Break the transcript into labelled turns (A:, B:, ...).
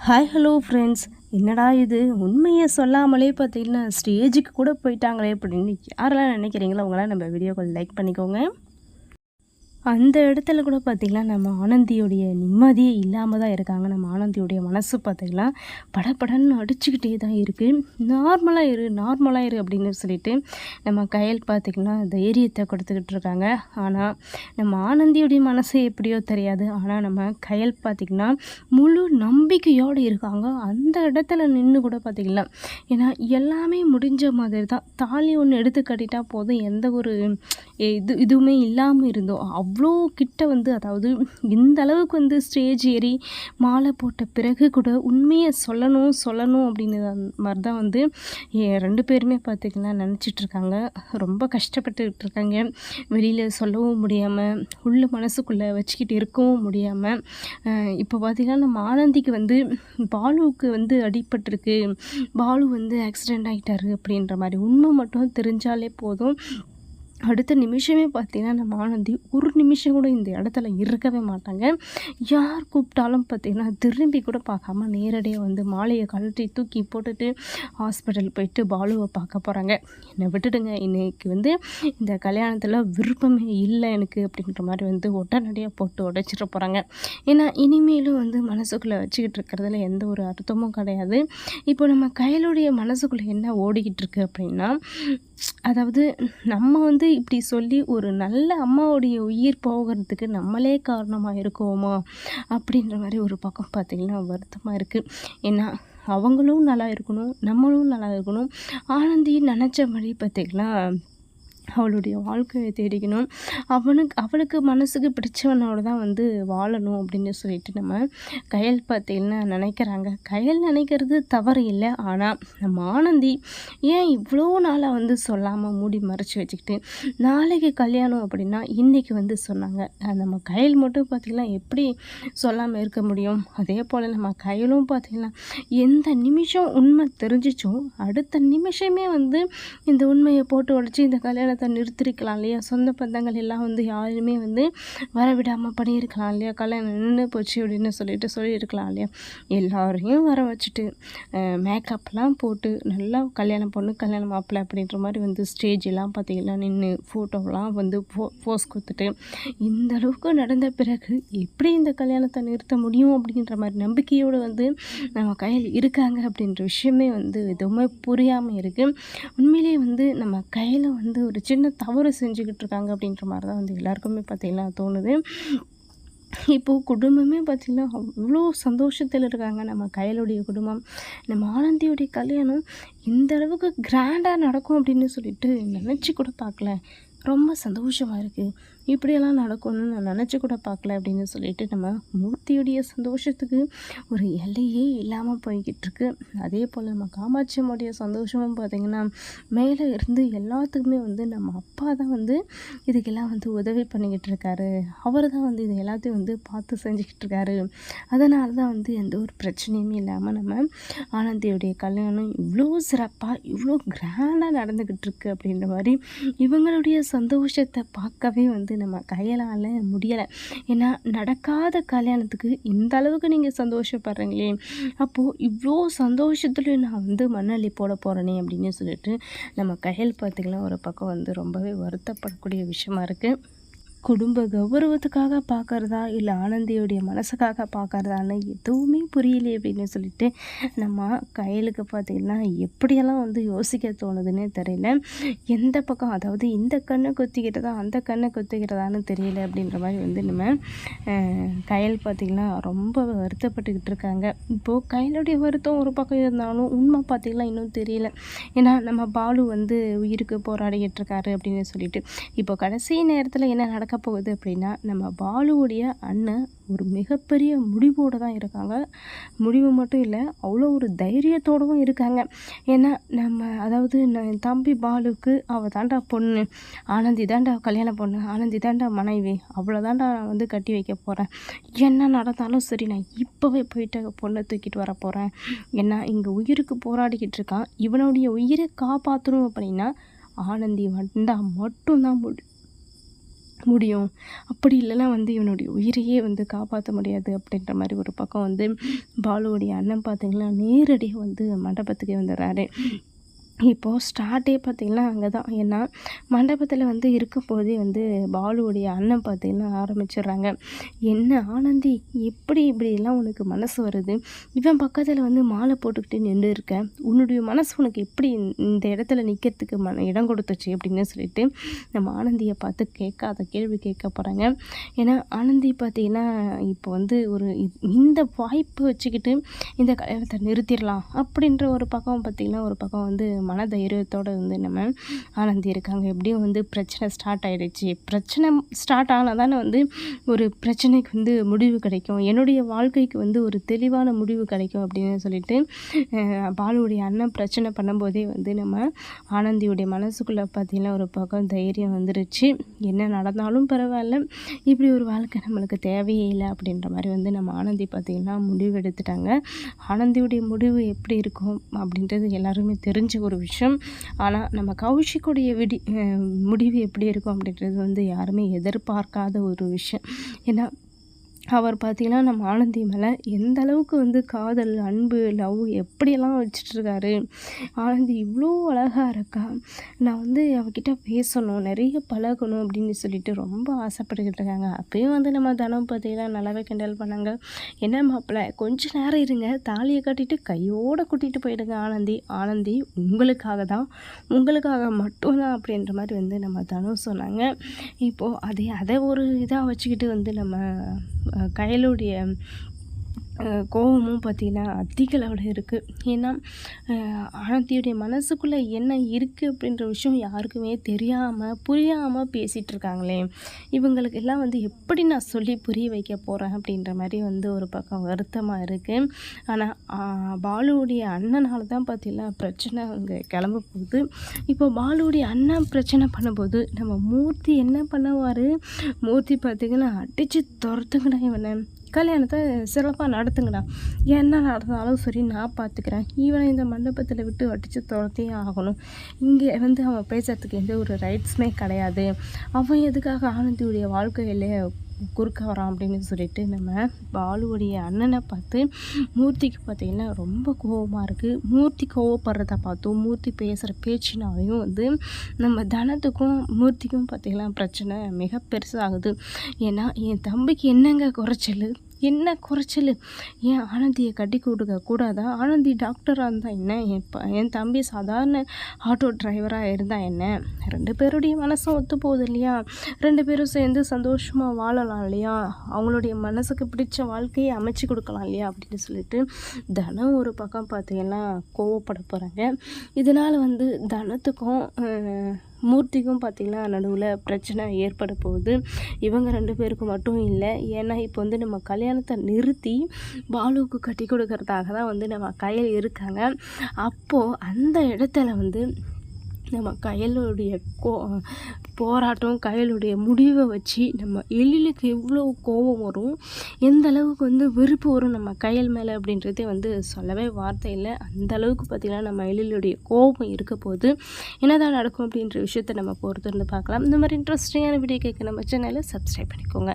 A: Hi hello friends, என்னடா இது உண்மையை சொல்லாமலே பார்த்தீங்கன்னா ஸ்டேஜுக்கு கூட போயிட்டாங்களே அப்படின்னு யாரெல்லாம் நினைக்கிறீங்களோ அவங்களாம் நம்ம வீடியோக்கள் லைக் பண்ணிக்கோங்க. அந்த இடத்துல கூட பார்த்திங்கன்னா நம்ம ஆனந்தியோடைய நிம்மதியே இல்லாமல் தான் இருக்காங்க. நம்ம ஆனந்தியோடைய மனசு பார்த்திங்கன்னா படப்படன்னு அடிச்சுக்கிட்டே தான் இருக்குது. நார்மலாக இரு அப்படின்னு சொல்லிட்டு நம்ம கையல் பார்த்திங்கன்னா தைரியத்தை கொடுத்துக்கிட்டு இருக்காங்க. ஆனால் நம்ம ஆனந்தியோடைய மனசு எப்படியோ தெரியாது. ஆனால் நம்ம கையல் பார்த்திங்கன்னா முழு நம்பிக்கையோடு இருக்காங்க. அந்த இடத்துல நின்று கூட பார்த்திங்கன்னா ஏன்னா எல்லாமே முடிஞ்ச மாதிரி தான். தாலி ஒன்று எடுத்து கட்டிட்டா போதும், எந்த ஒரு இதுவுமே இல்லாமல் இருந்தோம். அவ்வளோ கிட்ட அதாவது இந்த அளவுக்கு ஸ்டேஜ் ஏறி மாலை போட்ட பிறகு கூட உண்மையை சொல்லணும் அப்படின்னு மாதிரி தான் 2 பேருமே பார்த்திங்கன்னா நினச்சிட்ருக்காங்க. ரொம்ப கஷ்டப்பட்டுக்கிட்டு இருக்காங்க. வெளியில் சொல்லவும் முடியாமல், மனசுக்குள்ளே வச்சுக்கிட்டு இருக்கவும் முடியாமல். இப்போ பார்த்திங்கன்னா நம்ம ஆனந்திக்கு பாலுவுக்கு அடிபட்டிருக்கு, பாலு ஆக்சிடெண்ட் ஆகிட்டாரு அப்படின்ற மாதிரி உண்மை மட்டும் தெரிஞ்சாலே போதும். அடுத்த நிமிஷமே பார்த்தீங்கன்னா நம்ம ஆனந்தி ஒரு நிமிஷம் கூட இந்த இடத்துல இருக்கவே மாட்டாங்க. யார் கூப்பிட்டாலும் பார்த்திங்கன்னா திரும்பி கூட பார்க்காம நேரடியாக மாலையை கழட்டி தூக்கி போட்டுட்டு ஹாஸ்பிட்டல் போயிட்டு பாலுவை பார்க்க போகிறாங்க. என்னை விட்டுடுங்க, இன்றைக்கி இந்த கல்யாணத்தில் விருப்பமே இல்லை எனக்கு அப்படின்ற மாதிரி உடனடியாக போட்டு உடைச்சிட்டு போகிறாங்க. ஏன்னா இனிமேலும் மனசுக்குள்ளே வச்சுக்கிட்டு இருக்கிறதுல எந்த ஒரு அர்த்தமும் கிடையாது. இப்போ நம்ம கையிலுடைய மனசுக்குள்ளே என்ன ஓடிக்கிட்டு இருக்கு அப்படின்னா, அதாவது நம்ம இப்படி சொல்லி ஒரு நல்ல அம்மாவுடைய உயிர் போகிறதுக்கு நம்மளே காரணமாக இருக்கோமா அப்படின்ற மாதிரி ஒரு பக்கம் பார்த்திங்கன்னா வருத்தமாக இருக்குது. ஏன்னா அவங்களும் நல்லா இருக்கணும், நம்மளும் நல்லா இருக்கணும். ஆனந்தி நினச்ச மாதிரி பார்த்திங்கன்னா அவளுடைய வாழ்க்கையை தேடிக்கணும். அவளுக்கு மனசுக்கு பிடிச்சவனோட தான் வாழணும் அப்படின்னு சொல்லிட்டு நம்ம கையல் பார்த்திங்கன்னா நினைக்கிறாங்க. கையல் நினைக்கிறது தவறு இல்லை. ஆனால் நம்ம ஆனந்தி ஏன் இவ்வளோ நாளாக சொல்லாமல் மூடி மறைச்சி வச்சுக்கிட்டு நாளைக்கு கல்யாணம் அப்படின்னா இன்றைக்கி சொன்னாங்க. நம்ம கையல் மட்டும் பார்த்திங்கன்னா எப்படி சொல்லாமல் இருக்க முடியும்? அதே போல் நம்ம கையலும் பார்த்திங்கன்னா எந்த நிமிஷம் உண்மை தெரிஞ்சிச்சோ அடுத்த நிமிஷமே இந்த உண்மையை போட்டு உடச்சி இந்த கல்யாணத்தை நிறுத்திருக்கலாம் இல்லையா? சொந்த பந்தங்கள் எல்லாம் யாருமே வரவிடாமல் பண்ணியிருக்கலாம் இல்லையா? கல்யாணம் நின்று போச்சு அப்படின்னு சொல்லியிருக்கலாம் இல்லையா? எல்லாரையும் வர வச்சுட்டு மேக்கப்லாம் போட்டு நல்லா கல்யாணம் பொண்ணு கல்யாணம் மாப்பிள்ளை அப்படின்ற மாதிரி ஸ்டேஜ் எல்லாம் பார்த்திங்கன்னா நின்று ஃபோட்டோலாம் போஸ் கொடுத்துட்டு இந்த அளவுக்கு நடந்த பிறகு எப்படி இந்த கல்யாணத்தை நிறுத்த முடியும் அப்படின்ற மாதிரி நம்பிக்கையோடு நம்ம கையில் இருக்காங்க அப்படின்ற விஷயமே எதுவுமே புரியாமல் இருக்குது. உண்மையிலே நம்ம கையில் ஒரு சின்ன தவறு செஞ்சுக்கிட்டு இருக்காங்க அப்படின்ற மாதிரி தான் எல்லாருக்குமே பார்த்திங்கன்னா தோணுது. இப்போது குடும்பமே பார்த்திங்கன்னா அவ்வளோ சந்தோஷத்தில் இருக்காங்க. நம்ம கையலுடைய குடும்பம், நம்ம ஆனந்தியோடைய கல்யாணம் இந்த அளவுக்கு கிராண்டாக நடக்கும் அப்படின்னு சொல்லிட்டு நினச்சி கூட பார்க்கல. ரொம்ப சந்தோஷமாக இருக்குது. இப்படியெல்லாம் நடக்கும்னு நான் நினச்சி கூட பார்க்கல அப்படின்னு சொல்லிட்டு நம்ம மூர்த்தியுடைய சந்தோஷத்துக்கு ஒரு எல்லையே இல்லாமல் போய்கிட்டு இருக்கு. அதே போல் நம்ம காமாட்சி அம்மாவுடைய சந்தோஷமும் பார்த்திங்கன்னா மேலே இருந்து எல்லாத்துக்குமே நம்ம அப்பா தான் இதுக்கெல்லாம் உதவி பண்ணிக்கிட்டு இருக்காரு. அவர் தான் இது எல்லாத்தையும் பார்த்து செஞ்சுக்கிட்டு இருக்காரு. அதனால தான் எந்த ஒரு பிரச்சனையுமே இல்லாமல் நம்ம ஆனந்தியுடைய கல்யாணம் இவ்வளோ சிறப்பாக இவ்வளோ கிராண்டாக நடந்துக்கிட்டு இருக்கு அப்படின்ற மாதிரி இவங்களுடைய சந்தோஷத்தை பார்க்கவே நம்ம கையலால் முடியலை. ஏன்னா நடக்காத கல்யாணத்துக்கு இந்த அளவுக்கு நீங்கள் சந்தோஷப்படுறீங்களே, அப்போது இவ்வளோ சந்தோஷத்துல நான் மண்ணள்ளி போட போகிறேனே அப்படின்னு சொல்லிட்டு நம்ம கையல் பார்த்திங்கன்னா ஒரு பக்கம் ரொம்பவே வருத்தப்படக்கூடிய விஷயமா இருக்குது. குடும்ப கௌரவத்துக்காக பார்க்குறதா இல்லை ஆனந்தியோடைய மனசுக்காக பார்க்குறதான்னு எதுவுமே புரியலையே அப்படின்னு சொல்லிட்டு நம்ம கையலுக்கு பார்த்திங்கன்னா எப்படியெல்லாம் யோசிக்க தோணுதுன்னே தெரியல. எந்த பக்கம், அதாவது இந்த கண்ணை கொத்திக்கிட்டதா அந்த கண்ணை கொத்திக்கிறதான்னு தெரியல அப்படின்ற மாதிரி நம்ம கையல் பார்த்திங்கன்னா ரொம்ப வருத்தப்பட்டுக்கிட்டு இருக்காங்க. இப்போது கையலுடைய வருத்தம் ஒரு பக்கம் இருந்தாலும் உண்மை பார்த்திங்கன்னா இன்னும் தெரியல. ஏன்னா நம்ம பாலு உயிருக்கு போராடிக்கிட்டு இருக்காரு அப்படின்னு சொல்லிட்டு இப்போ கடைசி நேரத்தில் என்ன நடக்க போகுது அப்படின்னா, நம்ம பாலுவுடைய அண்ணன் ஒரு மிகப்பெரிய முடிவோடு தான் இருக்காங்க. முடிவு மட்டும் இல்லை, அவ்வளோ ஒரு தைரியத்தோடவும் இருக்காங்க. ஏன்னா நம்ம அதாவது என் தம்பி பாலுக்கு அவள் தாண்டா பொண்ணு, ஆனந்தி தாண்டா கல்யாண பொண்ணு, ஆனந்தி தாண்டா மனைவி, அவ்வளோ தாண்டா நான் கட்டி வைக்க போகிறேன். என்ன நடந்தாலும் சரி, நான் இப்போவே போயிட்டு பொண்ணை தூக்கிட்டு வர போகிறேன். ஏன்னா இங்கே உயிருக்கு போராடிக்கிட்டு இருக்கான். இவனுடைய உயிரை காப்பாற்றணும் அப்படின்னா ஆனந்தி வந்தால் மட்டும்தான் முடியும். அப்படி இல்லைன்னா வந்து இவனுடைய உயிரையே வந்து காப்பாற்ற முடியாது அப்படின்ற மாதிரி ஒரு பக்கம் வந்து பாலுவுடைய அண்ணன் பார்த்தீங்கன்னா நேரடியாக வந்து மண்டபத்துக்கே வந்துடுறாரு. இப்போது ஸ்டார்ட்டே பார்த்திங்கன்னா அங்கே தான். ஏன்னா மண்டபத்தில் வந்து இருக்கும்போதே வந்து பாலுவுடைய அண்ணன் பார்த்திங்கன்னா ஆரம்பிச்சிடுறாங்க. என்ன ஆனந்தி, எப்படி இப்படியெல்லாம் உனக்கு மனசு வருது? இவன் பக்கத்தில் வந்து மாலை போட்டுக்கிட்டு நின்று இருக்க, உன்னுடைய மனசு உனக்கு எப்படி இந்த இடத்துல நிற்கிறதுக்கு இடம் கொடுத்துச்சு அப்படின்னு சொல்லிட்டு நம்ம ஆனந்தியை பார்த்து கேட்காத கேள்வி கேட்க போகிறாங்க. ஏன்னா ஆனந்தி பார்த்திங்கன்னா இப்போ வந்து இந்த வாய்ப்பு வச்சுக்கிட்டு இந்த கல்யாணத்தை நிறுத்திடலாம் அப்படின்ற ஒரு பக்கம் பார்த்திங்கன்னா ஒரு பக்கம் வந்து மனதைரியத்தோடு வந்து நம்ம ஆனந்தி இருக்காங்க. எப்படியும் வந்து பிரச்சனை ஸ்டார்ட் ஆகிடுச்சு, பிரச்சனை ஸ்டார்ட் ஆனால் தானே வந்து ஒரு பிரச்சனைக்கு வந்து முடிவு கிடைக்கும், என்னுடைய வாழ்க்கைக்கு வந்து ஒரு தெளிவான முடிவு கிடைக்கும் அப்படின்னு சொல்லிட்டு பாலுவுடைய அண்ணன் பிரச்சனை பண்ணும்போதே வந்து நம்ம ஆனந்தியுடைய மனசுக்குள்ளே பார்த்திங்கன்னா ஒரு பக்கம் தைரியம் வந்துருச்சு. என்ன நடந்தாலும் பரவாயில்ல, இப்படி ஒரு வாழ்க்கை நம்மளுக்கு தேவையே இல்லை அப்படின்ற மாதிரி வந்து நம்ம ஆனந்தி பார்த்திங்கன்னா முடிவு எடுத்துட்டாங்க. ஆனந்தியுடைய முடிவு எப்படி இருக்கும் அப்படின்றது எல்லாருமே தெரிஞ்ச ஒரு விஷயம். ஆனால் நம்ம கௌஷிக்குடைய முடிவு எப்படி இருக்கும் அப்படின்றது வந்து யாருமே எதிர்பார்க்காத ஒரு விஷயம். ஏன்னா அவர் பார்த்திங்கன்னா நம்ம ஆனந்தி மேலே எந்த அளவுக்கு வந்து காதல், அன்பு, லவ் எப்படியெல்லாம் வச்சிட்ருக்காரு. ஆனந்தி இவ்வளோ அழகாக இருக்கா, நான் வந்து அவகிட்ட பேசணும், நிறைய பழகணும் அப்படின்னு சொல்லிட்டு ரொம்ப ஆசைப்பட்டுக்கிட்டு இருக்காங்க. அப்பயும் வந்து நம்ம தனம் பார்த்திங்கன்னா நல்லாவே கிண்டல் பண்ணாங்க. என்ன மாப்பிள்ளை, கொஞ்சம் நேரம் இருங்க, தாலியை கட்டிட்டு கையோடு கூட்டிகிட்டு போயிடுங்க ஆனந்தி, ஆனந்தி உங்களுக்காக தான், உங்களுக்காக மட்டும்தான் அப்படின்ற மாதிரி வந்து நம்ம தனம் சொன்னாங்க. இப்போது அதை ஒரு இதாக வச்சுக்கிட்டு வந்து நம்ம கயலுடைய கோபமும் பார்த்திங்கன்னா அதிக அளவில் இருக்குது. ஏன்னா ஆனந்தியுடைய மனசுக்குள்ளே என்ன இருக்குது அப்படின்ற விஷயம் யாருக்குமே தெரியாமல் புரியாமல் பேசிகிட்டு இருக்காங்களே, இவங்களுக்கு எல்லாம் வந்து எப்படி நான் சொல்லி புரிய வைக்க போகிறேன் அப்படின்ற மாதிரி வந்து ஒரு பக்கம் வருத்தமாக இருக்குது. ஆனால் பாலுவுடைய அண்ணனால் தான் பார்த்திங்கன்னா பிரச்சனை அங்கே கிளம்ப போகுது. இப்போ பாலுவுடைய அண்ணன் பிரச்சனை பண்ணும்போது நம்ம மூர்த்தி என்ன பண்ணுவார்? மூர்த்தி பார்த்திங்கன்னா அடித்து துரத்துங்கடா இவனை, கல்யாணத்தை சிறப்பாக நடத்துங்கடா, என்ன நடந்தாலும் சரி நான் பார்த்துக்கிறேன், இவனை இந்த மண்டபத்தில் விட்டு அடித்து துரத்தே ஆகணும், இங்கே வந்து அவன் பேசுறதுக்கு எந்த ஒரு ரைட்ஸுமே கிடையாது, அவன் எதுக்காக ஆனந்தியுடைய வாழ்க்கையிலே குறுக்க வரான் அப்படின்னு சொல்லிட்டு நம்ம பாலுவுடைய அண்ணனை பார்த்து மூர்த்திக்கு பார்த்திங்கன்னா ரொம்ப கோபமாக இருக்குது. மூர்த்தி கோவப்படுறத பார்த்தும் மூர்த்தி பேசுகிற பேச்சினாலையும் வந்து நம்ம தனத்துக்கும் மூர்த்திக்கும் பார்த்திங்கன்னா பிரச்சனை மிக பெருசாகுது. ஏன்னா என் தம்பிக்கு என்னங்க குறைச்சல், என்ன குறைச்சல், ஏன் ஆனந்தியை கட்டி கொடுக்க கூடாதா? ஆனந்தி டாக்டராக இருந்தால் என்ன, என் தம்பி சாதாரண ஆட்டோ டிரைவராக இருந்தால் என்ன, 2 பேருடைய மனசும் ஒத்து போகுது இல்லையா, 2 பேரும் சேர்ந்து சந்தோஷமாக வாழலாம் இல்லையா, அவங்களுடைய மனசுக்கு பிடிச்ச வாழ்க்கையை அமைச்சு கொடுக்கலாம் இல்லையா அப்படின்னு சொல்லிட்டு தனம் ஒரு பக்கம் பார்த்திங்கன்னா கோவப்பட போகிறாங்க. இதனால் வந்து தனத்துக்கும் மூர்த்திக்கும் பார்த்திங்கன்னா நடுவில் பிரச்சனை ஏற்பட போகுது. இவங்க 2 பேருக்கு மட்டும் இல்லை, ஏன்னா இப்போ வந்து நம்ம கல்யாணத்தை நிறுத்தி பாலுவுக்கு கட்டி கொடுக்கறதாக தான் வந்து நம்ம கயல் இருக்காங்க. அப்போது அந்த இடத்துல வந்து நம்ம கயலுடைய போராட்டம், கயலுடைய முடிவை வச்சு நம்ம எழிலுக்கு எவ்வளோ கோபம் வரும், எந்த அளவுக்கு வந்து வெறுப்பு வரும் நம்ம கயல் மேலே அப்படின்றதே வந்து சொல்லவே வார்த்தை இல்லை. அந்த அளவுக்கு பார்த்திங்கன்னா நம்ம எழிலுடைய கோபம் இருக்க போது என்னதான் நடக்கும் அப்படின்ற விஷயத்தை நம்ம பொறுத்து இருந்து பார்க்கலாம். இந்த மாதிரி இன்ட்ரெஸ்டிங்கான வீடியோ கேட்க நம்ம சேனலை சப்ஸ்கிரைப் பண்ணிக்கோங்க.